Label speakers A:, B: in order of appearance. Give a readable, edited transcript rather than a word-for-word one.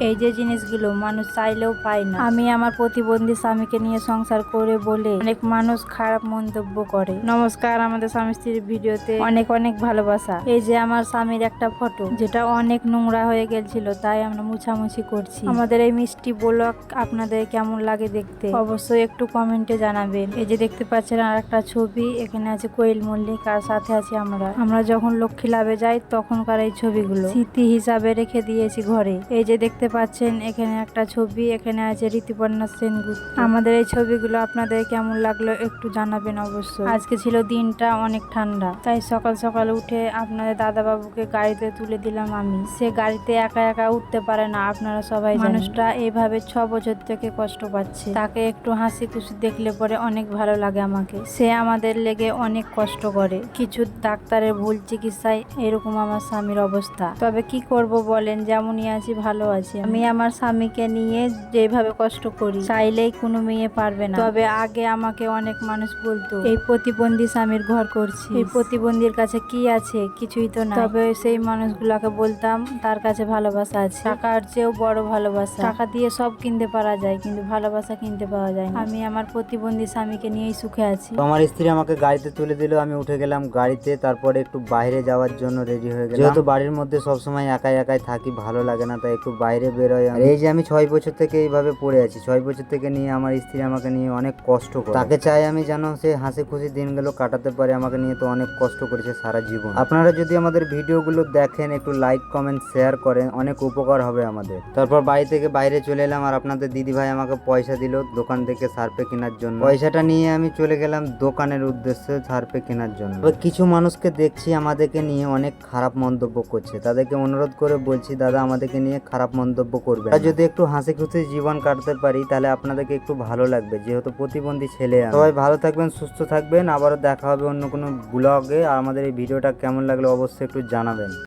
A: এই যে জিনিসগুলো মানুষ চাইলেও পায় না। আমি আমার প্রতিবন্ধী স্বামীকে নিয়ে সংসার করে বলে অনেক মানুষ খারাপ মন্তব্য করে। নমস্কার, আমাদের স্বামী স্ত্রীর ভিডিওতে অনেক অনেক ভালোবাসা। এই যে আমার স্বামীর একটা ফটো, যেটা অনেক নোংরা হয়ে গেছিল, তাই আমরা মুছামুছি করছি। আমাদের এই মিষ্টি ব্লগ আপনাদের কেমন লাগে দেখতে অবশ্যই একটু কমেন্টে জানাবেন। এই যে দেখতে পাচ্ছেন আর একটা ছবি, এখানে আছে কোয়েল মল্লিক আর সাথে আছি আমরা যখন লক্ষ্মী লাভে যাই তখনকার এই ছবিগুলো স্মৃতি হিসাবে রেখে দিয়েছি ঘরে। এই যে দেখতে পাচ্ছেন এখানে একটা ছবি, এখানে আছে ঋতুপর্ণা সেনগুপ্ত। আমাদের এই ছবিগুলো আপনাদের কেমন লাগলো একটু জানাবেন অবশ্যই। আজকে ছিল দিনটা অনেক ঠান্ডা, তাই সকাল সকাল উঠে আপনাদের দাদা বাবুকে গাড়িতে তুলে দিলাম আমি। সে গাড়িতে একা একা উঠতে পারে না, আপনারা সবাই জানেন। মানুষটা এইভাবে 6 বছর থেকে কষ্ট পাচ্ছে, তাকে একটু হাসি খুশি দেখলে পরে অনেক ভালো লাগে আমাকে। সে আমাদের লেগে অনেক কষ্ট করে, কিছু ডাক্তারের ভুল চিকিৎসায় এরকম আমার স্বামীর অবস্থা। তবে কি করব বলেন, যেমনই আছি ভালো আছি। আমি আমার স্বামীকে নিয়ে যেভাবে কষ্ট করি চাইলেই কোনো মেয়ে পারবে না। তবে আগে আমাকে অনেক মানুষ বলতো, এই প্রতিবন্ধী স্বামীর ঘর করছি, এই প্রতিবন্ধীর কাছে কি আছে, কিছুই তো না। তবে সেই মানুষগুলোকে বলতাম তার কাছে ভালোবাসা আছে, টাকার চেয়েও বড় ভালোবাসা। টাকা দিয়ে সব কিনতে পারা যায়, কিন্তু ভালোবাসা কিনতে পাওয়া যায় না। আমি আমার প্রতিবন্ধী স্বামীকে নিয়েই সুখে আছি।
B: তো আমার স্ত্রী আমাকে গাড়িতে তুলে দিল, আমি উঠে গেলাম গাড়িতে। তারপরে একটু বাইরে যাওয়ার জন্য রেডি হয়ে গেলাম, যেহেতু বাড়ির মধ্যে সবসময় একাই একাই থাকি, ভালো লাগে না, তাই একটু বাইরে বেরোয়। আর এই যে আমি 6 বছর থেকে এইভাবে পড়ে আছি, 6 বছর থেকে নিয়ে আমার স্ত্রী আমাকে নিয়ে অনেক কষ্ট করে। তাকে চাই আমি যেন সে হাসি খুশি দিনগুলো কাটাতে পারে, আমাকে নিয়ে তো অনেক কষ্ট করেছে সারা জীবন। আপনারা যদি আমাদের ভিডিওগুলো দেখেন, একটু লাইক কমেন্ট শেয়ার করেন, অনেক উপকার হবে আমাদের। তারপর বাড়ি থেকে বাইরে চলে এলাম, আর আপনাদের দিদি ভাই আমাকে পয়সা দিল দোকান থেকে সার্ফে কেনার জন্য। পয়সাটা নিয়ে আমি চলে গেলাম দোকানের উদ্দেশ্যে সার্ফে কেনার জন্য। কিছু মানুষকে দেখছি আমাদেরকে নিয়ে অনেক খারাপ মন্তব্য করছে, তাদেরকে অনুরোধ করে বলছি, দাদা আমাদেরকে নিয়ে খারাপ মন্তব্য করবে না। যদি একটু হাসি খুশি জীবন কাটাতে পারি তাহলে আপনাদেরকে একটু ভালো লাগবে, যেহেতু প্রতিবন্ধী ছেলে। সবাই ভালো থাকবেন, সুস্থ থাকবেন, আবারও দেখা হবে অন্য কোনো ব্লগে। আর আমাদের এই ভিডিওটা কেমন লাগলো অবশ্যই একটু জানাবেন।